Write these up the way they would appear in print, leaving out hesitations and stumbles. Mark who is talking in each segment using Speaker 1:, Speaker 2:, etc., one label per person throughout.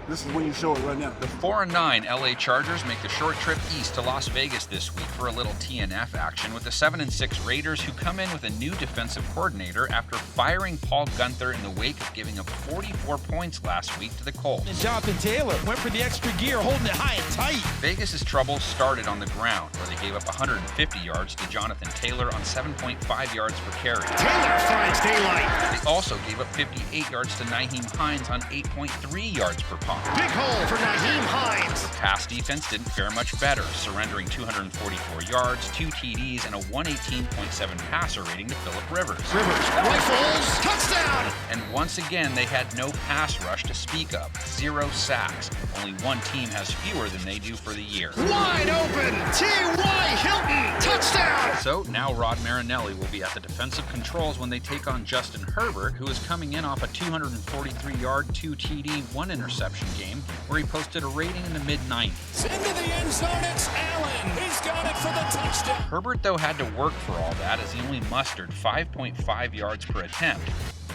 Speaker 1: This is when you show it right now.
Speaker 2: The 4-9 LA Chargers make the short trip east to Las Vegas this week for a little TNF action with the 7-6 Raiders, who come in with a new defensive coordinator after firing Paul Gunther in the wake of giving up 44 points last week to the Colts.
Speaker 3: And Jonathan Taylor went for the extra gear, holding it high and tight.
Speaker 2: Vegas's trouble started on the ground, where they gave up 150 yards to Jonathan Taylor on 7.5 yards per carry.
Speaker 4: Taylor finds daylight.
Speaker 2: They also gave up 58 yards to Nyheim Hines on 8.3 yards per pop.
Speaker 4: Big hole for Nyheim Hines.
Speaker 2: Pass defense didn't fare much better, surrendering 244 yards, 2 TDs, and a 118.7 passer rating to Phillip Rivers.
Speaker 4: Rifles, touchdown!
Speaker 2: And once again, they had no pass rush to speak of. 0 sacks. Only one team has fewer than they do for the year.
Speaker 4: Wide open, T.Y. Hilton, touchdown!
Speaker 2: So now Rod Marinelli will be at the defensive controls when they take on Justin Herbert, who is coming in off a 243-yard, 2 TD, 1 interception game, where he posted a rating in the mid-90s.
Speaker 5: Into the end zone, it's Allen. He's got it for the touchdown.
Speaker 2: Herbert, though, had to work for all that, as he only mustered 5.5 yards per attempt.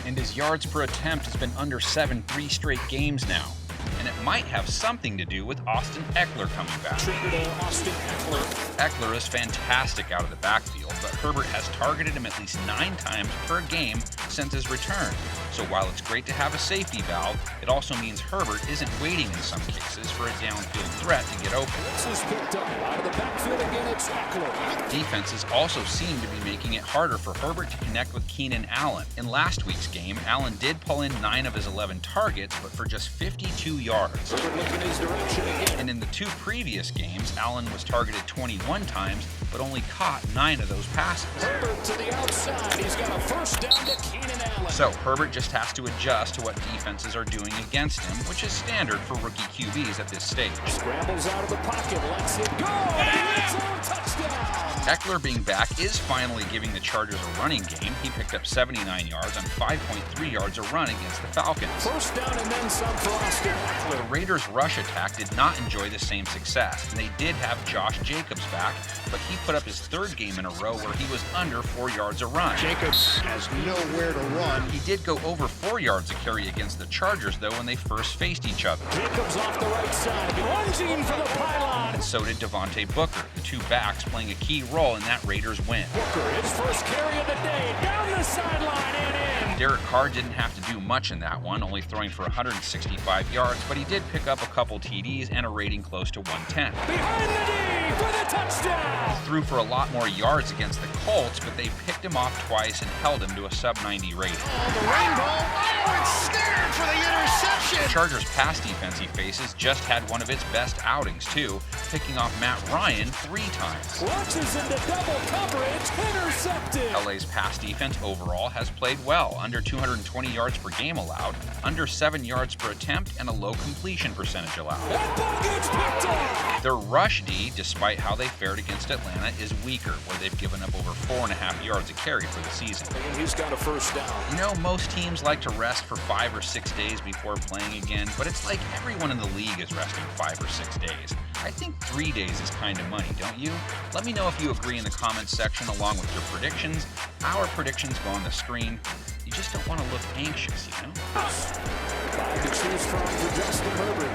Speaker 2: And his yards per attempt has been under 7 3 straight games now. And it might have something to do with Austin Ekeler coming back.
Speaker 5: Trigger to Austin Ekeler.
Speaker 2: Ekeler is fantastic out of the backfield, but Herbert has targeted him at least 9 times per game since his return. So while it's great to have a safety valve, it also means Herbert isn't waiting in some cases for a downfield threat to get open.
Speaker 5: This is picked up out of the backfield again. It's Ekeler.
Speaker 2: Defenses also seem to be making it harder for Herbert to connect with Keenan Allen. In last week's game, Allen did pull in 9 of his 11 targets, but for just 52 yards.
Speaker 5: Herbert looking his direction again.
Speaker 2: And in the 2 previous games, Allen was targeted 21 times, but only caught 9 of those passes.
Speaker 5: Herbert to the outside. He's got a first down to Keenan Allen.
Speaker 2: So Herbert just has to adjust to what defenses are doing against him, which is standard for rookie QBs at this stage.
Speaker 5: Scrambles out of the pocket, lets it go, and it's on touchdown.
Speaker 2: Ekeler being back is finally giving the Chargers a running game. He picked up 79 yards on 5.3 yards a run against the Falcons.
Speaker 5: First down and then some for Austin
Speaker 2: The
Speaker 5: Ekeler.
Speaker 2: Raiders' rush attack did not enjoy the same success, and they did have Josh Jacobs back, but he put up his 3rd game in a row where he was under 4 yards a run.
Speaker 4: Jacobs has nowhere to run.
Speaker 2: He did go over 4 yards a carry against the Chargers, though, when they first faced each other.
Speaker 5: Jacobs off the right side, lunging for the pylon.
Speaker 2: And so did Devontae Booker, the 2 backs playing a key role in that Raiders win.
Speaker 5: Booker, his first carry of the day, down the sideline and in.
Speaker 2: Derek Carr didn't have to do much in that one, only throwing for 165 yards, but he did pick up a couple TDs and a rating close to 110.
Speaker 5: Behind the D for the touchdown.
Speaker 2: He threw for a lot more yards against the Colts, but they picked him off twice and held him to a sub-90 rating.
Speaker 4: Oh, the rainbow. Oh, it's snared for the interception.
Speaker 2: The Chargers' pass defense he faces just had one of its best outings, too, picking off Matt Ryan 3 times.
Speaker 5: Launches into double coverage, intercepted.
Speaker 2: LA's pass defense overall has played well, under 220 yards per game allowed, under 7 yards per attempt, and a low completion percentage allowed.
Speaker 5: That ball gets picked up.
Speaker 2: Their rush D, despite how they fared against Atlanta, is weaker, where they've given up over 4.5 yards a carry for the season.
Speaker 5: And he's got a first down.
Speaker 2: You know, most teams like to rest for 5 or 6 days before playing again, but it's like everyone in the league is resting 5 or 6 days. I think 3 days is kind of money, don't you? Let me know if you agree in the comments section along with your predictions. Our predictions go on the screen. You just don't want to look anxious, you know?
Speaker 5: 5 to choose from for Justin Herbert.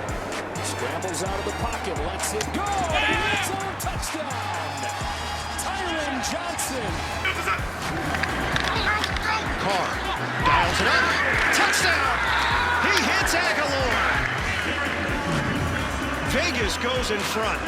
Speaker 5: Scrambles out of the pocket, lets it go, and it's on touchdown. Tyron Johnson.
Speaker 4: Carr dials it up. Touchdown. He hits Ekeler. Vegas goes in front.